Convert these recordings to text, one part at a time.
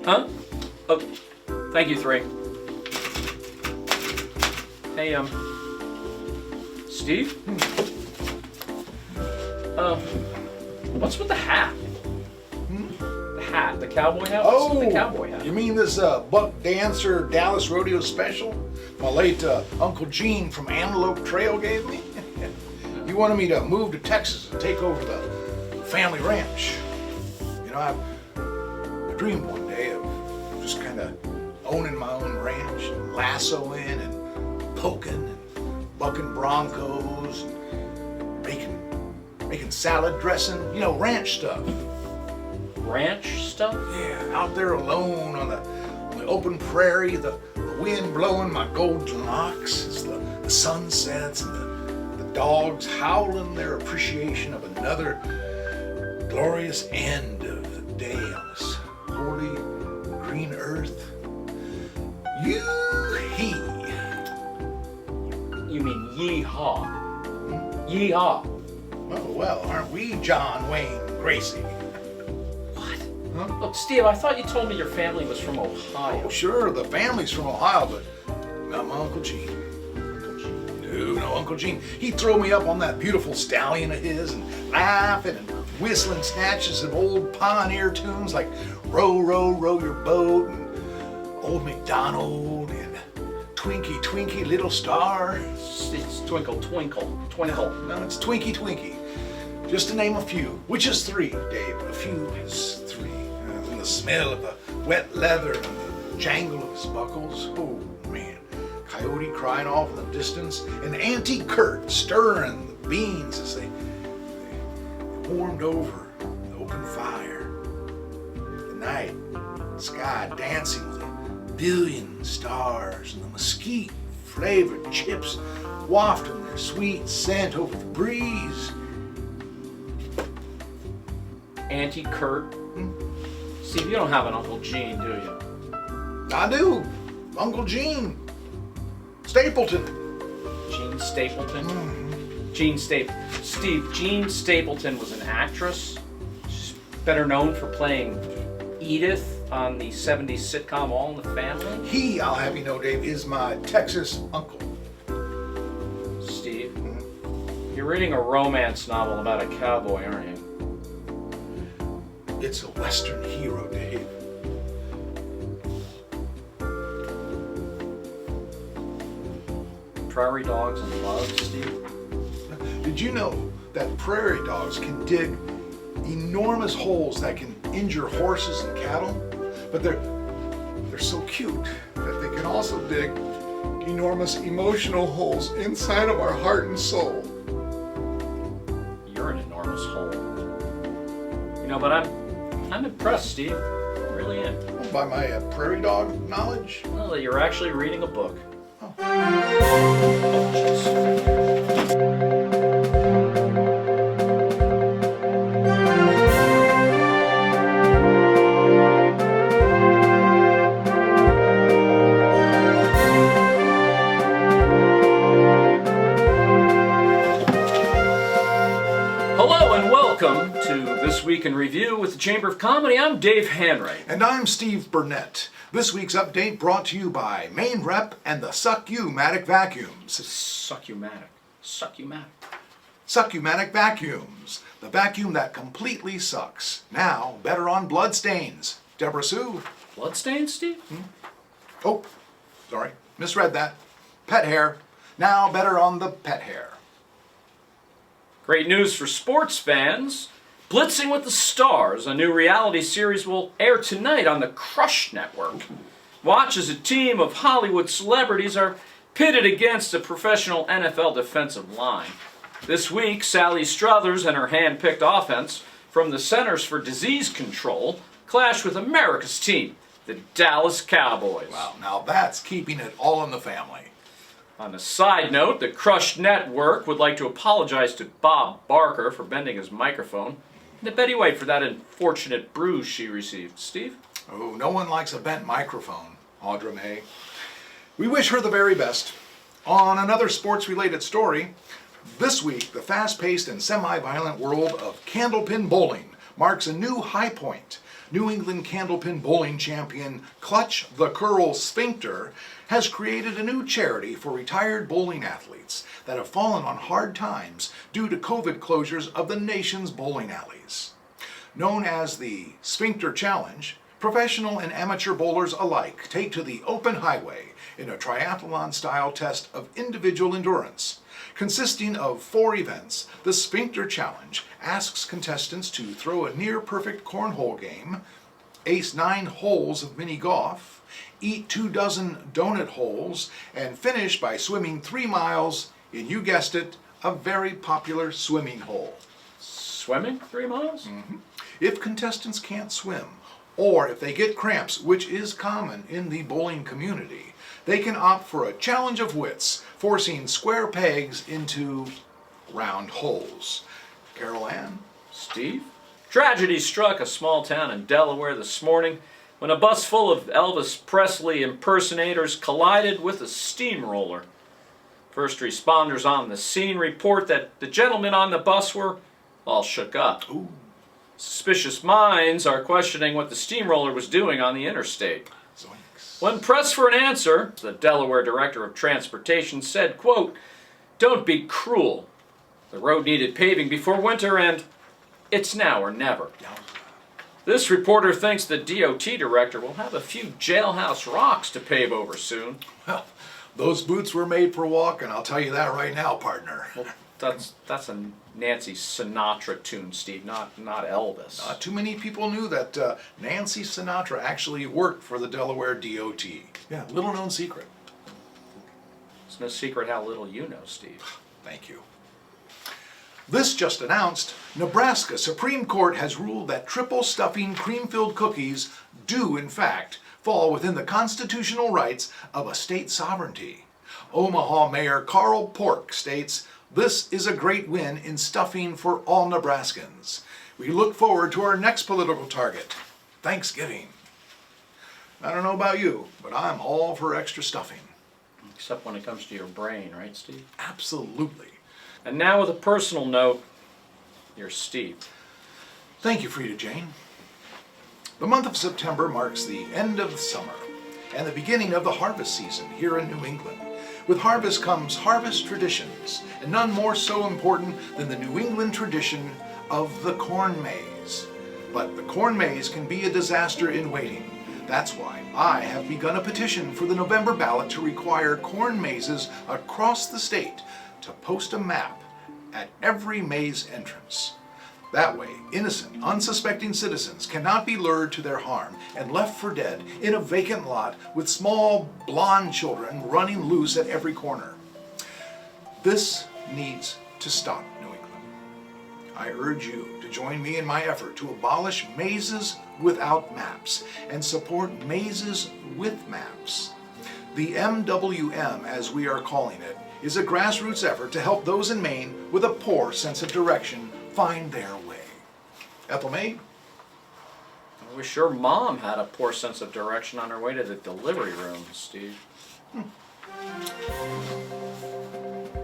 Huh? Oh, thank you, 3. Hey, Steve? What's with the hat? The hat, the cowboy hat? What's with the cowboy hat? You mean this Buck Dancer Dallas Rodeo special my late Uncle Gene from Antelope Trail gave me? He wanted me to move to Texas and take over the family ranch. You know, I dreamed one day of just kind of owning my own ranch, and lassoing and poking and bucking broncos and making salad dressing, you know, ranch stuff. Ranch stuff? Yeah, out there alone on the open prairie, the wind blowing my golden locks as the sun sets and the dogs howling their appreciation of another glorious end of the day on this holy green earth. Yoo-hee! You mean yee-haw? Yee-haw. Oh, well, aren't we John Wayne Gracie? What? Huh? Look, Steve, I thought you told me your family was from Ohio. Oh, sure, the family's from Ohio, but not my Uncle Gene. No, Uncle Gene. He'd throw me up on that beautiful stallion of his and laughing and whistling snatches of old pioneer tunes like Row, Row, Row Your Boat and Old MacDonald and Twinkie, Twinkie, Little Star. It's Twinkle, Twinkle, Twinkle. No, it's Twinkie, Twinkie. Just to name a few, which is 3, Dave. A few is 3. And the smell of the wet leather and the jangle of his buckles. Oh, man. Coyote crying off in the distance, and Auntie Kurt stirring the beans as they warmed over the open fire. The night, the sky dancing with a billion stars, and the mesquite-flavored chips wafting their sweet scent over the breeze. Auntie Kurt? Steve, you don't have an Uncle Gene, do you? I do. Uncle Gene. Stapleton. Gene Stapleton? Gene Steve, Gene Stapleton was an actress. She's better known for playing Edith on the 70s sitcom All in the Family. He, I'll have you know, Dave, is my Texas uncle. Steve, you're reading a romance novel about a cowboy, aren't you? It's a Western hero, Dave. Prairie dogs and love, Steve? Did you know that prairie dogs can dig enormous holes that can injure horses and cattle? But they're so cute that they can also dig enormous emotional holes inside of our heart and soul. You're an enormous hole. You know, but I'm impressed, Steve. I really am. By my prairie dog knowledge? Well, that you're actually reading a book. Hello and welcome to This Week in Review with the Chamber of Comedy. I'm Dave Hanray. And I'm Steve Burnett. This week's update brought to you by Maine Rep and the Suck-U-Matic Vacuums. Suck-U-Matic. Suck-U-Matic. Suck-U-Matic Vacuums. The vacuum that completely sucks. Now, better on bloodstains. Deborah Sue. Bloodstains, Steve? Oh, sorry. Misread that. Pet hair. Now, better on the pet hair. Great news for sports fans. Blitzing with the Stars, a new reality series, will air tonight on the Crush Network. Watch as a team of Hollywood celebrities are pitted against a professional NFL defensive line. This week, Sally Struthers and her hand-picked offense from the Centers for Disease Control clash with America's team, the Dallas Cowboys. Wow, now that's keeping it all in the family. On a side note, the Crush Network would like to apologize to Bob Barker for bending his microphone. And to Betty White for that unfortunate bruise she received. Steve? Oh, no one likes a bent microphone, Audra May. We wish her the very best. On another sports-related story, this week, the fast-paced and semi-violent world of candlepin bowling marks a new high point. New England Candlepin Bowling champion Clutch the Curl Sphincter has created a new charity for retired bowling athletes that have fallen on hard times due to COVID closures of the nation's bowling alleys. Known as the Sphincter Challenge, professional and amateur bowlers alike take to the open highway in a triathlon-style test of individual endurance. Consisting of 4 events, the Sphincter Challenge asks contestants to throw a near-perfect cornhole game, ace 9 holes of mini golf, eat 24 donut holes, and finish by swimming 3 miles in, you guessed it, a very popular swimming hole. Swimming 3 miles? If contestants can't swim, or if they get cramps, which is common in the bowling community, they can opt for a challenge of wits, forcing square pegs into round holes. Carol Ann? Steve? Tragedy struck a small town in Delaware this morning when a bus full of Elvis Presley impersonators collided with a steamroller. First responders on the scene report that the gentlemen on the bus were all shook up. Ooh. Suspicious minds are questioning what the steamroller was doing on the interstate. Zoinks. When pressed for an answer, the Delaware Director of Transportation said, quote, "Don't be cruel. The road needed paving before winter and it's now or never." This reporter thinks the DOT director will have a few jailhouse rocks to pave over soon. Well, those boots were made for walking, I'll tell you that right now, partner. Well, that's a Nancy Sinatra tune, Steve, not Elvis. Not too many people knew that Nancy Sinatra actually worked for the Delaware DOT. Yeah, little known secret. It's no secret how little you know, Steve. Thank you. This just announced, Nebraska Supreme Court has ruled that triple stuffing cream-filled cookies do, in fact, fall within the constitutional rights of a state sovereignty. Omaha Mayor Carl Pork states, "This is a great win in stuffing for all Nebraskans. We look forward to our next political target, Thanksgiving." I don't know about you, but I'm all for extra stuffing. Except when it comes to your brain, right, Steve? Absolutely. And now with a personal note, here's Steve. Thank you, Frida Jane. The month of September marks the end of the summer and the beginning of the harvest season here in New England. With harvest comes harvest traditions, and none more so important than the New England tradition of the corn maze. But the corn maze can be a disaster in waiting. That's why I have begun a petition for the November ballot to require corn mazes across the state to post a map at every maze entrance. That way, innocent, unsuspecting citizens cannot be lured to their harm and left for dead in a vacant lot with small blonde children running loose at every corner. This needs to stop, New England. I urge you to join me in my effort to abolish mazes without maps and support mazes with maps. The MWM, as we are calling it, is a grassroots effort to help those in Maine with a poor sense of direction find their way. Ethel May? I wish your mom had a poor sense of direction on her way to the delivery room, Steve.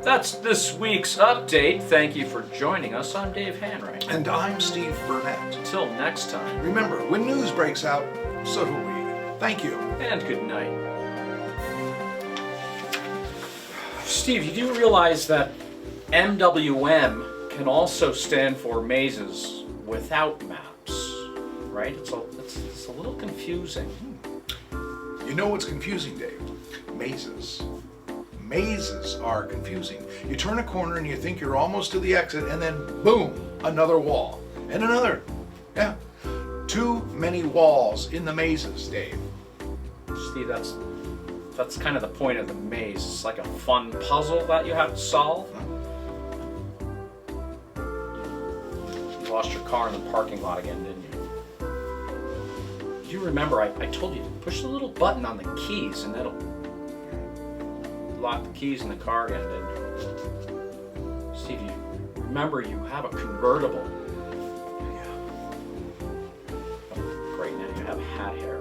That's this week's update. Thank you for joining us. I'm Dave Hanright. And I'm Steve Burnett. Until next time. Remember, when news breaks out, so do we. Thank you. And good night. Steve, you do realize that MWM can also stand for mazes without maps, right? It's a little confusing. You know what's confusing, Dave? Mazes. Mazes are confusing. You turn a corner and you think you're almost to the exit, and then boom, another wall. And another. Yeah. Too many walls in the mazes, Dave. Steve, that's kind of the point of the maze. It's like a fun puzzle that you have to solve. You lost your car in the parking lot again, didn't you? You remember I told you to push the little button on the keys and that'll lock the keys in the car again, didn't you? Steve, you remember you have a convertible. Yeah. Oh, great, now you have hat hair.